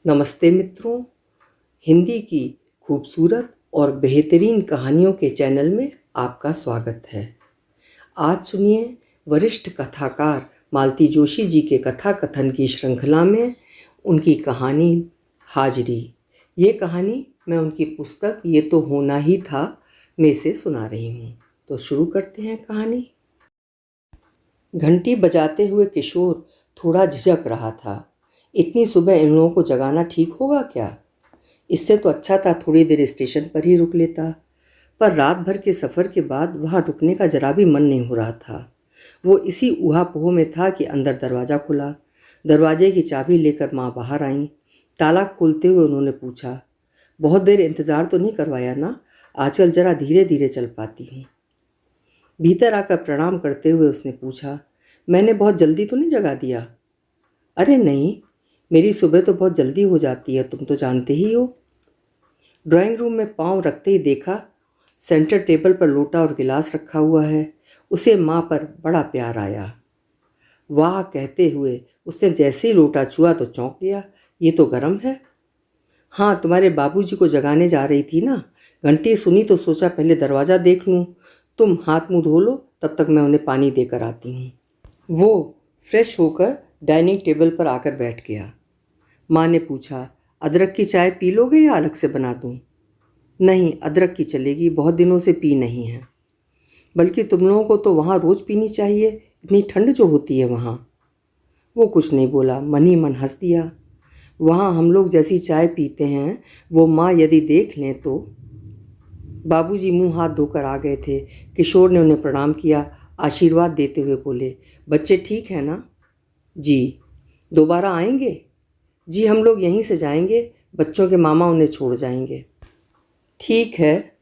नमस्ते मित्रों, हिंदी की खूबसूरत और बेहतरीन कहानियों के चैनल में आपका स्वागत है। आज सुनिए वरिष्ठ कथाकार मालती जोशी जी के कथा कथन की श्रृंखला में उनकी कहानी हाजिरी। ये कहानी मैं उनकी पुस्तक ये तो होना ही था में से सुना रही हूँ। तो शुरू करते हैं कहानी। घंटी बजाते हुए किशोर थोड़ा झिझक रहा था। इतनी सुबह इन लोगों को जगाना ठीक होगा क्या? इससे तो अच्छा था थोड़ी देर स्टेशन पर ही रुक लेता, पर रात भर के सफ़र के बाद वहाँ रुकने का जरा भी मन नहीं हो रहा था। वो इसी ऊहापोह में था कि अंदर दरवाज़ा खुला। दरवाजे की चाबी लेकर माँ बाहर आईं। ताला खोलते हुए उन्होंने पूछा, बहुत देर इंतज़ार तो नहीं करवाया ना? आजकल जरा धीरे धीरे चल पाती हूँ। भीतर आकर प्रणाम करते हुए उसने पूछा, मैंने बहुत जल्दी तो नहीं जगा दिया? अरे नहीं, मेरी सुबह तो बहुत जल्दी हो जाती है, तुम तो जानते ही हो। ड्राइंग रूम में पाँव रखते ही देखा सेंटर टेबल पर लोटा और गिलास रखा हुआ है। उसे माँ पर बड़ा प्यार आया। वाह कहते हुए उसने जैसे ही लोटा छुआ तो चौंक गया, ये तो गर्म है। हाँ, तुम्हारे बाबूजी को जगाने जा रही थी ना, घंटी सुनी तो सोचा पहले दरवाज़ा देख लूँ। तुम हाथ मुँह धो लो, तब तक मैं उन्हें पानी देकर आती हूँ। वो फ्रेश होकर डाइनिंग टेबल पर आकर बैठ गया। माँ ने पूछा, अदरक की चाय पी लोगे या अलग से बना दूँ? नहीं, अदरक की चलेगी, बहुत दिनों से पी नहीं है। बल्कि तुम लोगों को तो वहाँ रोज़ पीनी चाहिए, इतनी ठंड जो होती है वहाँ। वो कुछ नहीं बोला, मन ही मन हंस दिया। वहाँ हम लोग जैसी चाय पीते हैं वो माँ यदि देख लें तो। बाबूजी मुंह हाथ धोकर आ गए थे। किशोर ने उन्हें प्रणाम किया, आशीर्वाद देते हुए बोले, बच्चे ठीक हैं ना? जी। दोबारा आएंगे? जी, हम लोग यहीं से जाएंगे, बच्चों के मामा उन्हें छोड़ जाएंगे। ठीक है,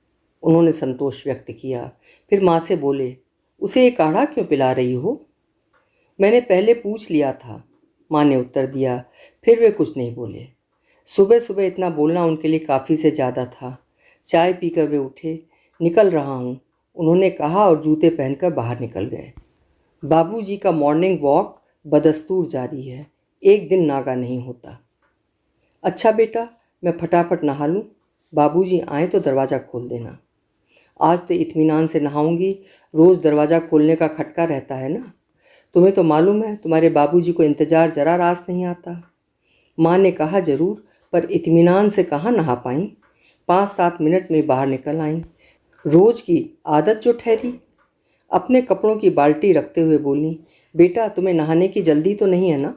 उन्होंने संतोष व्यक्त किया। फिर माँ से बोले, उसे ये काढ़ा क्यों पिला रही हो? मैंने पहले पूछ लिया था, माँ ने उत्तर दिया। फिर वे कुछ नहीं बोले। सुबह सुबह इतना बोलना उनके लिए काफ़ी से ज़्यादा था। चाय पीकर वे उठे। निकल रहा हूँ, उन्होंने कहा और जूते पहनकर बाहर निकल गए। बाबूजी का मॉर्निंग वॉक बदस्तूर जारी है, एक दिन नागा नहीं होता। अच्छा बेटा, मैं फटाफट नहा लूँ, बाबूजी आए तो दरवाज़ा खोल देना। आज तो इत्मीनान से नहाऊंगी, रोज़ दरवाज़ा खोलने का खटका रहता है ना। तुम्हें तो मालूम है तुम्हारे बाबूजी को इंतज़ार जरा रास नहीं आता। माँ ने कहा जरूर, पर इत्मीनान से कहाँ नहा पाईं। 5-7 मिनट में बाहर निकल आईं। रोज़ की आदत जो ठहरी। अपने कपड़ों की बाल्टी रखते हुए बोली, बेटा तुम्हें नहाने की जल्दी तो नहीं है ना?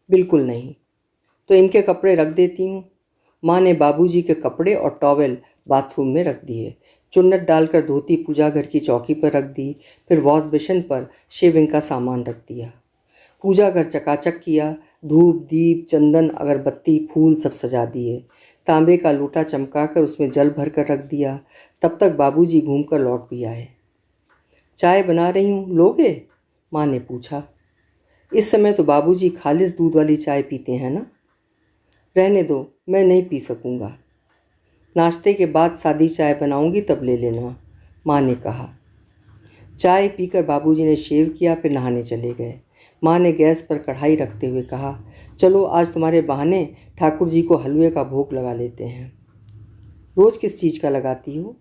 बिल्कुल नहीं। तो इनके कपड़े रख देती हूँ। माँ ने बाबूजी के कपड़े और टॉवेल बाथरूम में रख दिए। चुन्नट डालकर धोती पूजा घर की चौकी पर रख दी। फिर वॉश बेसिन पर शेविंग का सामान रख दिया। पूजा घर चकाचक किया। धूप, दीप, चंदन, अगरबत्ती, फूल सब सजा दिए। तांबे का लोटा चमकाकर उसमें जल भर कर रख दिया। तब तक बाबूजी घूमकर लौट भी आए। चाय बना रही हूँ, लोगे? माँ ने पूछा। इस समय तो बाबूजी खालिस दूध वाली चाय पीते हैं ना? रहने दो, मैं नहीं पी सकूँगा। नाश्ते के बाद सादी चाय बनाऊंगी, तब ले लेना, माँ ने कहा। चाय पीकर बाबूजी ने शेव किया, फिर नहाने चले गए। माँ ने गैस पर कढ़ाई रखते हुए कहा, चलो आज तुम्हारे बहाने ठाकुर जी को हलवे का भोग लगा लेते हैं। रोज़ किस चीज़ का लगाती हो?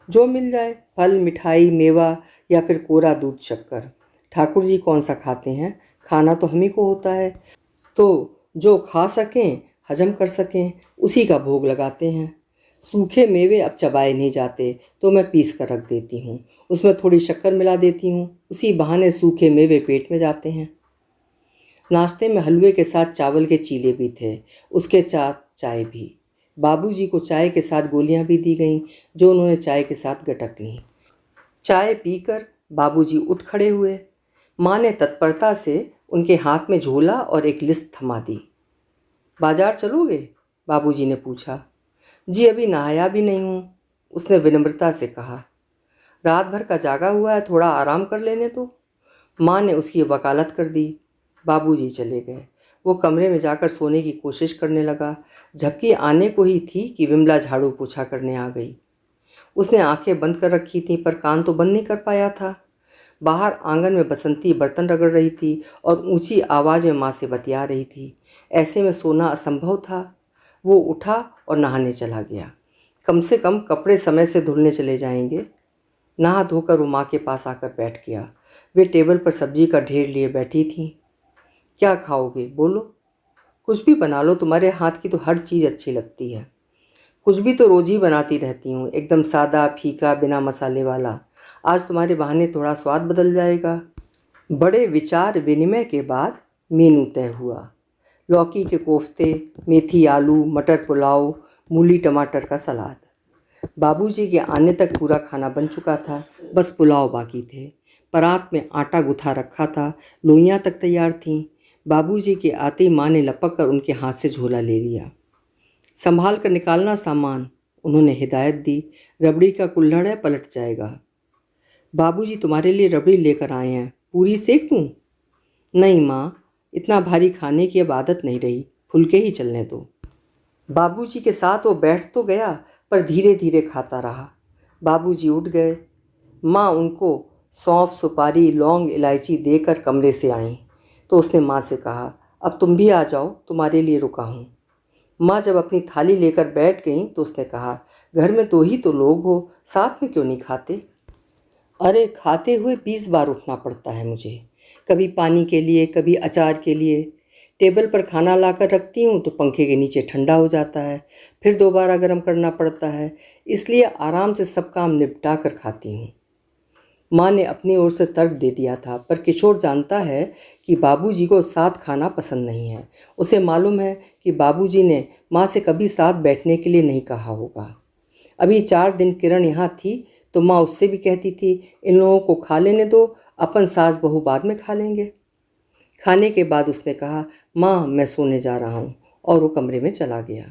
जो मिल जाए, फल, मिठाई, मेवा या फिर कोरा दूध शक्कर। ठाकुर जी कौन सा खाते हैं, खाना तो हम ही को होता है, तो जो खा सकें, हजम कर सकें, उसी का भोग लगाते हैं। सूखे मेवे अब चबाए नहीं जाते, तो मैं पीस कर रख देती हूँ, उसमें थोड़ी शक्कर मिला देती हूँ, उसी बहाने सूखे मेवे पेट में जाते हैं। नाश्ते में हलवे के साथ चावल के चीले भी थे, उसके साथ चाय भी। बाबूजी को चाय के साथ गोलियां भी दी गईं, जो उन्होंने चाय के साथ गटक लीं। चाय पीकर बाबूजी उठ खड़े हुए। माँ ने तत्परता से उनके हाथ में झोला और एक लिस्ट थमा दी। बाजार चलोगे? बाबूजी ने पूछा। जी, अभी नहाया भी नहीं हूँ, उसने विनम्रता से कहा। रात भर का जागा हुआ है, थोड़ा आराम कर लेने दो। माँ ने उसकी वकालत कर दी। बाबूजी चले गए। वो कमरे में जाकर सोने की कोशिश करने लगा। झपकी आने को ही थी कि विमला झाड़ू पोछा करने आ गई। उसने आंखें बंद कर रखी थीं, पर कान तो बंद नहीं कर पाया था। बाहर आंगन में बसंती बर्तन रगड़ रही थी और ऊंची आवाज़ में माँ से बतिया रही थी। ऐसे में सोना असंभव था। वो उठा और नहाने चला गया। कम से कम कपड़े समय से धुलने चले जाएंगे। नहा धोकर वो माँ के पास आकर बैठ गया। वे टेबल पर सब्जी का ढेर लिए बैठी थीं। क्या खाओगे, बोलो, कुछ भी बना लो, तुम्हारे हाथ की तो हर चीज़ अच्छी लगती है। कुछ भी तो रोज़ ही बनाती रहती हूँ, एकदम सादा फीका बिना मसाले वाला। आज तुम्हारे बहाने थोड़ा स्वाद बदल जाएगा। बड़े विचार विनिमय के बाद मेनू तय हुआ। लौकी के कोफ्ते, मेथी आलू, मटर पुलाव, मूली टमाटर का सलाद। बाबूजी के आने तक पूरा खाना बन चुका था, बस पुलाव बाकी थे। परात में आटा गुथा रखा था, लोइयाँ तक तैयार थीं। बाबूजी के आते ही माँ ने लपक कर उनके हाथ से झोला ले लिया। संभाल कर निकालना सामान, उन्होंने हिदायत दी। रबड़ी का कुल्हड़ है, पलट जाएगा। बाबूजी तुम्हारे लिए रबड़ी लेकर आए हैं, पूरी सेक दूँ? नहीं माँ, इतना भारी खाने की अब आदत नहीं रही, फुलके ही चलने दो। बाबूजी के साथ वो बैठ तो गया, पर धीरे धीरे खाता रहा। बाबूजी उठ गए। माँ उनको सौंफ सुपारी लौंग इलायची देकर कमरे से आईं तो उसने माँ से कहा, अब तुम भी आ जाओ, तुम्हारे लिए रुका हूँ। माँ जब अपनी थाली लेकर बैठ गईं तो उसने कहा, घर में 2 ही तो लोग हो, साथ में क्यों नहीं खाते? अरे खाते हुए 20 बार उठना पड़ता है मुझे, कभी पानी के लिए, कभी अचार के लिए। टेबल पर खाना लाकर रखती हूँ तो पंखे के नीचे ठंडा हो जाता है, फिर दोबारा गर्म करना पड़ता है, इसलिए आराम से सब काम निपटा कर खाती हूँ। माँ ने अपनी ओर से तर्क दे दिया था, पर किशोर जानता है कि बाबूजी को साथ खाना पसंद नहीं है। उसे मालूम है कि बाबूजी ने माँ से कभी साथ बैठने के लिए नहीं कहा होगा। अभी 4 दिन किरण यहाँ थी तो माँ उससे भी कहती थी, इन लोगों को खा लेने दो, अपन सास बहू बाद में खा लेंगे। खाने के बाद उसने कहा, माँ मैं सोने जा रहा हूँ, और वो कमरे में चला गया।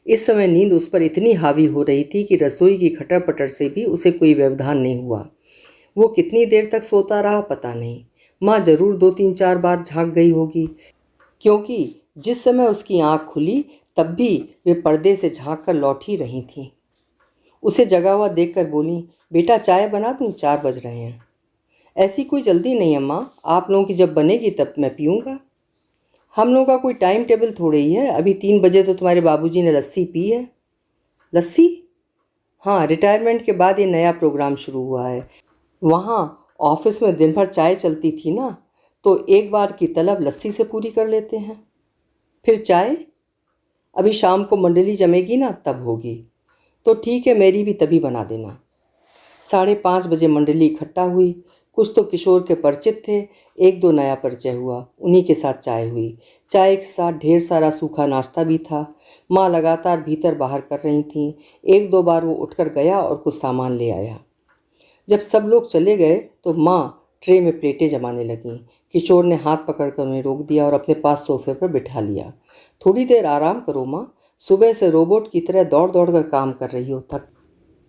इस समय नींद उस पर इतनी हावी हो रही थी कि रसोई की खटर पटर से भी उसे कोई व्यवधान नहीं हुआ। वो कितनी देर तक सोता रहा पता नहीं। माँ जरूर 2-3-4 बार झांक गई होगी, क्योंकि जिस समय उसकी आँख खुली तब भी वे पर्दे से झांक कर लौट ही रही थीं। उसे जगा हुआ देखकर बोली, बेटा चाय बना दूँ, 4 बज रहे हैं। ऐसी कोई जल्दी नहीं है माँ, आप लोगों की जब बनेगी तब मैं पीऊँगा। हम लोगों का कोई टाइम टेबल थोड़े ही है, अभी 3 बजे तो तुम्हारे बाबूजी ने लस्सी पी है। लस्सी? हाँ, रिटायरमेंट के बाद ये नया प्रोग्राम शुरू हुआ है। वहाँ ऑफिस में दिन भर चाय चलती थी ना, तो एक बार की तलब लस्सी से पूरी कर लेते हैं। फिर चाय? अभी शाम को मंडली जमेगी ना, तब होगी। तो ठीक है, मेरी भी तभी बना देना। 5:30 बजे मंडली इकट्ठा हुई। कुछ तो किशोर के परिचित थे, 1-2 नया परिचय हुआ, उन्हीं के साथ चाय हुई। चाय के साथ ढेर सारा सूखा नाश्ता भी था। माँ लगातार भीतर बाहर कर रही थीं। 1-2 बार वो उठकर गया और कुछ सामान ले आया। जब सब लोग चले गए तो माँ ट्रे में प्लेटें जमाने लगीं। किशोर ने हाथ पकड़कर उन्हें रोक दिया और अपने पास सोफे पर बिठा लिया। थोड़ी देर आराम करो माँ, सुबह से रोबोट की तरह दौड़ दौड़ कर काम कर रही हो,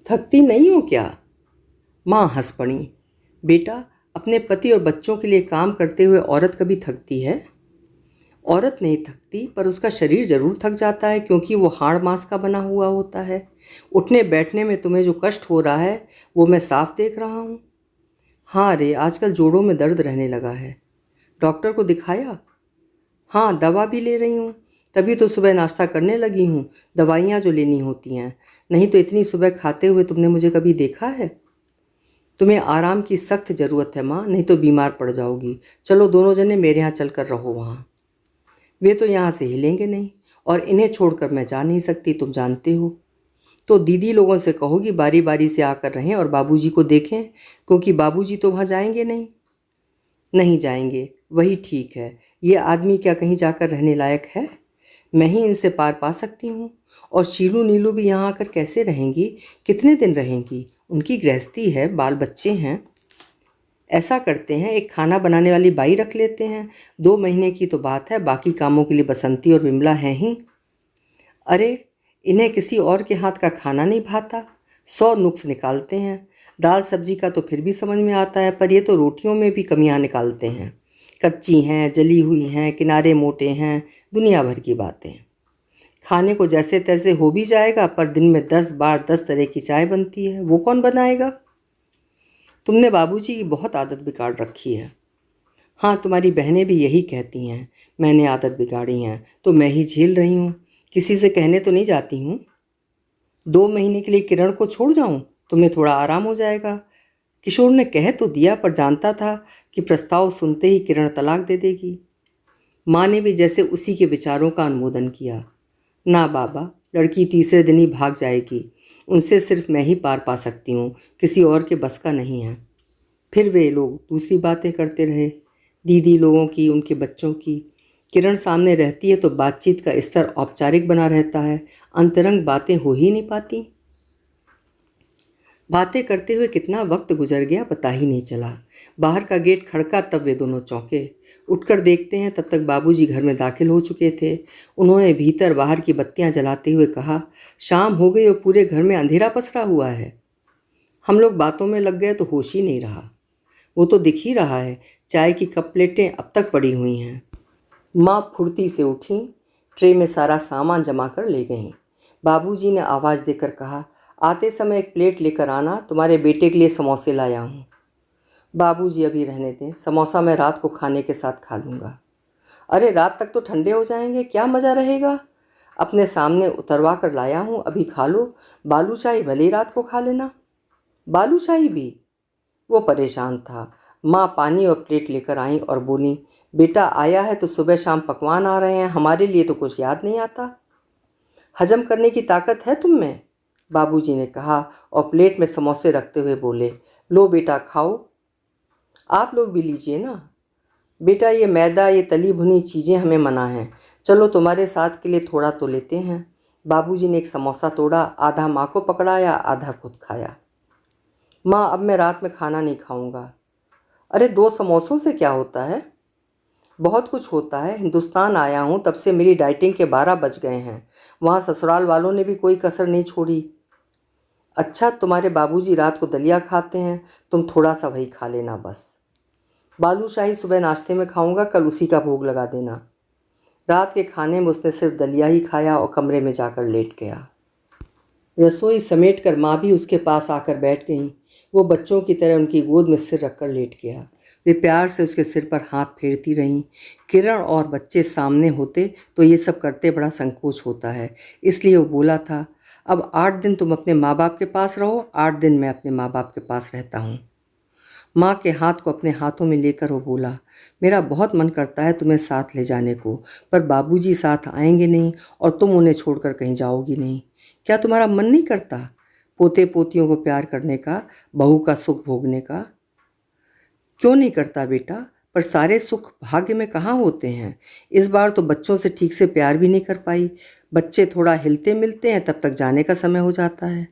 थकती नहीं हो क्या? माँ हंस पड़ी। बेटा, अपने पति और बच्चों के लिए काम करते हुए औरत कभी थकती है? औरत नहीं थकती, पर उसका शरीर जरूर थक जाता है, क्योंकि वो हाड़ मांस का बना हुआ होता है। उठने बैठने में तुम्हें जो कष्ट हो रहा है वो मैं साफ देख रहा हूँ। हाँ रे, आजकल जोड़ों में दर्द रहने लगा है। डॉक्टर को दिखाया? हाँ, दवा भी ले रही हूँ, तभी तो सुबह नाश्ता करने लगी हूँ। दवाइयाँ जो लेनी होती हैं, नहीं तो इतनी सुबह खाते हुए तुमने मुझे कभी देखा है? तुम्हें आराम की सख्त ज़रूरत है माँ, नहीं तो बीमार पड़ जाओगी। चलो दोनों जने मेरे यहाँ चल कर रहो वहाँ। वे तो यहाँ से हिलेंगे नहीं, और इन्हें छोड़कर मैं जा नहीं सकती, तुम जानते हो। तो दीदी लोगों से कहोगी बारी बारी से आकर रहें और बाबूजी को देखें, क्योंकि बाबूजी तो वहाँ जाएंगे नहीं। नहीं जाएंगे, वही ठीक है। ये आदमी क्या कहीं जाकर रहने लायक है? मैं ही इनसे पार पा सकती हूँ। और शीलू नीलू भी यहाँ आकर कैसे रहेंगी, कितने दिन रहेंगी? उनकी गृहस्थी है, बाल बच्चे हैं। ऐसा करते हैं, एक खाना बनाने वाली बाई रख लेते हैं। 2 महीने की तो बात है, बाकी कामों के लिए बसंती और विमला हैं ही। अरे, इन्हें किसी और के हाथ का खाना नहीं भाता, 100 नुक्स निकालते हैं। दाल सब्जी का तो फिर भी समझ में आता है, पर ये तो रोटियों में भी कमियां निकालते हैं। कच्ची हैं, जली हुई हैं, किनारे मोटे हैं, दुनिया भर की बातें। खाने को जैसे तैसे हो भी जाएगा, पर दिन में 10 बार 10 तरह की चाय बनती है, वो कौन बनाएगा? तुमने बाबूजी की बहुत आदत बिगाड़ रखी है। हाँ, तुम्हारी बहनें भी यही कहती हैं, मैंने आदत बिगाड़ी हैं तो मैं ही झेल रही हूँ, किसी से कहने तो नहीं जाती हूँ। 2 महीने के लिए किरण को छोड़ जाऊँ, तुम्हें थोड़ा आराम हो जाएगा। किशोर ने कह तो दिया, पर जानता था कि प्रस्ताव सुनते ही किरण तलाक दे देगी। माँ ने भी जैसे उसी के विचारों का अनुमोदन किया। ना बाबा, लड़की तीसरे दिन ही भाग जाएगी, उनसे सिर्फ मैं ही पार पा सकती हूँ, किसी और के बस का नहीं है। फिर वे लोग दूसरी बातें करते रहे, दीदी लोगों की, उनके बच्चों की। किरण सामने रहती है तो बातचीत का स्तर औपचारिक बना रहता है, अंतरंग बातें हो ही नहीं पाती। बातें करते हुए कितना वक्त गुजर गया पता ही नहीं चला। बाहर का गेट खड़का तब वे दोनों चौंके। उठकर देखते हैं तब तक बाबूजी घर में दाखिल हो चुके थे। उन्होंने भीतर बाहर की बत्तियां जलाते हुए कहा, शाम हो गई और पूरे घर में अंधेरा पसरा हुआ है। हम लोग बातों में लग गए तो होश ही नहीं रहा। वो तो दिख ही रहा है, चाय की कप प्लेटें अब तक पड़ी हुई हैं। माँ फुर्ती से उठी, ट्रे में सारा सामान जमा कर ले गईं। बाबूजी ने आवाज़ देकर कहा, आते समय एक प्लेट लेकर आना, तुम्हारे बेटे के लिए समोसे लाया हूँ। बाबूजी अभी रहने दें, समोसा मैं रात को खाने के साथ खा लूँगा। अरे रात तक तो ठंडे हो जाएंगे, क्या मज़ा रहेगा। अपने सामने उतरवा कर लाया हूँ, अभी खा लो। बालूशाही भले ही रात को खा लेना। बालूशाही भी? वो परेशान था। माँ पानी और प्लेट लेकर आईं और बोलीं, बेटा आया है तो सुबह शाम पकवान आ रहे हैं, हमारे लिए तो कुछ याद नहीं आता। हजम करने की ताकत है तुम में, बाबूजी ने कहा और प्लेट में समोसे रखते हुए बोले, लो बेटा खाओ। आप लोग भी लीजिए ना। बेटा ये मैदा, ये तली भुनी चीज़ें हमें मना हैं, चलो तुम्हारे साथ के लिए थोड़ा तो लेते हैं। बाबूजी ने एक समोसा तोड़ा, आधा माँ को पकड़ाया, आधा खुद खाया। माँ अब मैं रात में खाना नहीं खाऊंगा। अरे 2 समोसों से क्या होता है? बहुत कुछ होता है। हिंदुस्तान आया हूँ तब से मेरी डाइटिंग के 12 बज गए हैं। वहाँ ससुराल वालों ने भी कोई कसर नहीं छोड़ी। अच्छा, तुम्हारे बाबूजी रात को दलिया खाते हैं, तुम थोड़ा सा वही खा लेना बस। बालूशाही सुबह नाश्ते में खाऊंगा, कल उसी का भोग लगा देना। रात के खाने में उसने सिर्फ दलिया ही खाया और कमरे में जाकर लेट गया। रसोई समेट कर माँ भी उसके पास आकर बैठ गईं। वो बच्चों की तरह उनकी गोद में सिर रखकर लेट गया। वे प्यार से उसके सिर पर हाथ फेरती रहीं। किरण और बच्चे सामने होते तो ये सब करते बड़ा संकोच होता है, इसलिए वो बोला था, अब 8 दिन तुम अपने माँ बाप के पास रहो, 8 दिन मैं अपने माँ बाप के पास रहता हूँ। माँ के हाथ को अपने हाथों में लेकर वो बोला, मेरा बहुत मन करता है तुम्हें साथ ले जाने को, पर बाबूजी साथ आएंगे नहीं और तुम उन्हें छोड़कर कहीं जाओगी नहीं। क्या तुम्हारा मन नहीं करता पोते पोतियों को प्यार करने का, बहू का सुख भोगने का? क्यों नहीं करता बेटा, पर सारे सुख भाग्य में कहाँ होते हैं। इस बार तो बच्चों से ठीक से प्यार भी नहीं कर पाई। बच्चे थोड़ा हिलते मिलते हैं तब तक जाने का समय हो जाता है।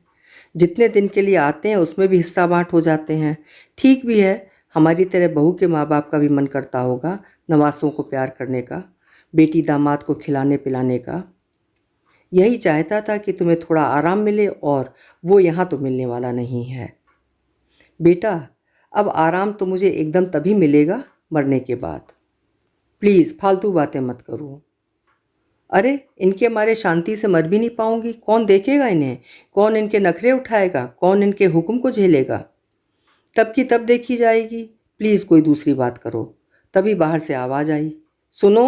जितने दिन के लिए आते हैं उसमें भी हिस्सा बाँट हो जाते हैं। ठीक भी है, हमारी तरह बहू के माँ बाप का भी मन करता होगा नवासों को प्यार करने का, बेटी दामाद को खिलाने पिलाने का। यही चाहता था कि तुम्हें थोड़ा आराम मिले, और वो यहाँ तो मिलने वाला नहीं है। बेटा अब आराम तो मुझे एकदम तभी मिलेगा, मरने के बाद। प्लीज़ फालतू बातें मत करो। अरे इनके मारे शांति से मर भी नहीं पाऊंगी, कौन देखेगा इन्हें, कौन इनके नखरे उठाएगा, कौन इनके हुक्म को झेलेगा? तब की तब देखी जाएगी। प्लीज़ कोई दूसरी बात करो। तभी बाहर से आवाज़ आई, सुनो।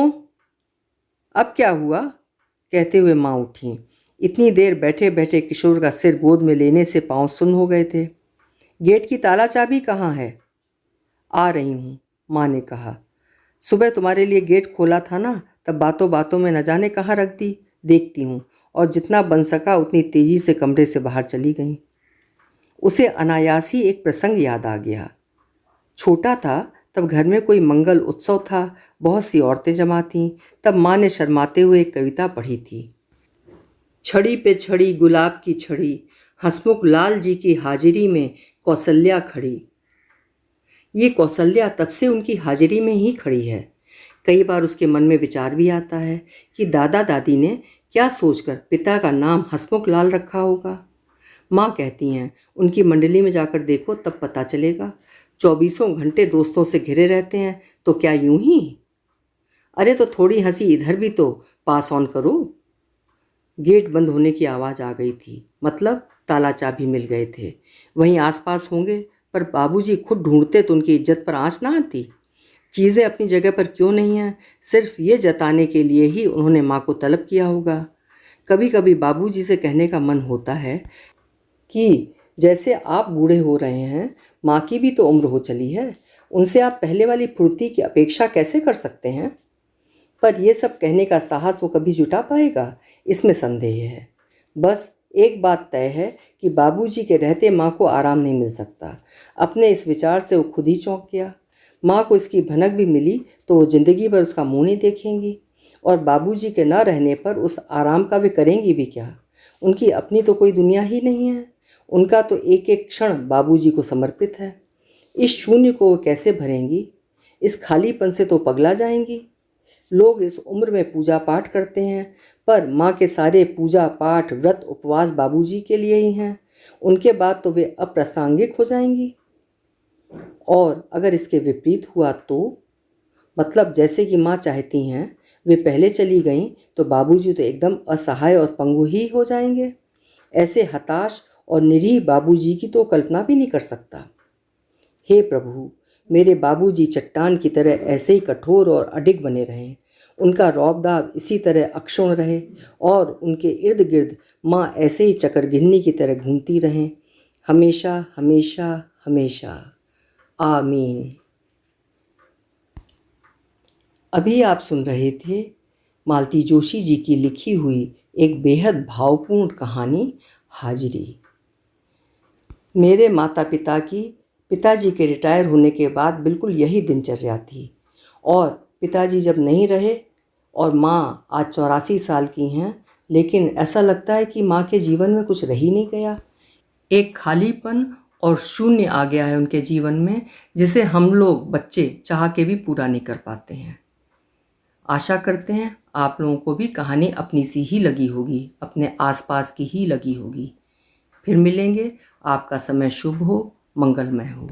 अब क्या हुआ? कहते हुए माँ उठी। इतनी देर बैठे बैठे किशोर का सिर गोद में लेने से पाँव सुन्न हो गए थे। गेट की ताला चाबी कहाँ है? आ रही हूँ, माँ ने कहा। सुबह तुम्हारे लिए गेट खोला था ना, तब बातों बातों में न जाने कहाँ रख दी, देखती हूँ। और जितना बन सका उतनी तेज़ी से कमरे से बाहर चली गई। उसे अनायास ही एक प्रसंग याद आ गया। छोटा था तब घर में कोई मंगल उत्सव था, बहुत सी औरतें जमा थीं। तब माँ ने शर्माते हुए एक कविता पढ़ी थी, छड़ी पे छड़ी गुलाब की छड़ी, हंसमुख लाल जी की हाजिरी में कौशल्या खड़ी। ये कौशल्या तब से उनकी हाजिरी में ही खड़ी है। कई बार उसके मन में विचार भी आता है कि दादा दादी ने क्या सोचकर पिता का नाम हंसमुख लाल रखा होगा। माँ कहती हैं, उनकी मंडली में जाकर देखो तब पता चलेगा। 24 घंटे दोस्तों से घिरे रहते हैं, तो क्या यूं ही? अरे तो थोड़ी हंसी इधर भी तो पास ऑन करो। गेट बंद होने की आवाज़ आ गई थी, मतलब ताला चाबी मिल गए थे। वहीं आसपास होंगे, पर बाबूजी खुद ढूंढते तो उनकी इज्जत पर आँच ना आती। चीज़ें अपनी जगह पर क्यों नहीं हैं, सिर्फ ये जताने के लिए ही उन्होंने माँ को तलब किया होगा। कभी कभी बाबूजी से कहने का मन होता है कि जैसे आप बूढ़े हो रहे हैं, माँ की भी तो उम्र हो चली है, उनसे आप पहले वाली फुर्ती की अपेक्षा कैसे कर सकते हैं। पर यह सब कहने का साहस वो कभी जुटा पाएगा, इसमें संदेह है। बस एक बात तय है कि बाबूजी के रहते माँ को आराम नहीं मिल सकता। अपने इस विचार से वो खुद ही चौंक गया। माँ को इसकी भनक भी मिली तो वो ज़िंदगी भर उसका मुँह नहीं देखेंगी, और बाबूजी के न रहने पर उस आराम का वे करेंगी भी क्या। उनकी अपनी तो कोई दुनिया ही नहीं है। उनका तो एक एक क्षण बाबूजी को समर्पित है। इस शून्य को वो कैसे भरेंगी। इस खालीपन से तो पगला जाएंगी। लोग इस उम्र में पूजा पाठ करते हैं, पर माँ के सारे पूजा पाठ व्रत उपवास बाबूजी के लिए ही हैं। उनके बाद तो वे अप्रासंगिक हो जाएंगी। और अगर इसके विपरीत हुआ तो, मतलब जैसे कि माँ चाहती हैं वे पहले चली गईं, तो बाबूजी तो एकदम असहाय और पंगु ही हो जाएंगे। ऐसे हताश और निरीह बाबूजी की तो कल्पना भी नहीं कर सकता। हे प्रभु, मेरे बाबूजी चट्टान की तरह ऐसे ही कठोर और अडिग बने रहें, उनका रौबदाब इसी तरह अक्षुण्ण रहे, और उनके इर्द गिर्द माँ ऐसे ही चकरघिन्नी की तरह घूमती रहें, हमेशा हमेशा हमेशा। आमीन। अभी आप सुन रहे थे मालती जोशी जी की लिखी हुई एक बेहद भावपूर्ण कहानी हाजिरी। मेरे माता पिता की पिताजी के रिटायर होने के बाद बिल्कुल यही दिनचर्या थी, और पिताजी जब नहीं रहे और माँ आज 84 साल की हैं, लेकिन ऐसा लगता है कि माँ के जीवन में कुछ रह ही नहीं गया। एक खालीपन और शून्य आ गया है उनके जीवन में, जिसे हम लोग बच्चे चाह के भी पूरा नहीं कर पाते हैं। आशा करते हैं आप लोगों को भी कहानी अपनी सी ही लगी होगी, अपने आसपास की ही लगी होगी। फिर मिलेंगे। आपका समय शुभ हो, मंगलमय हो।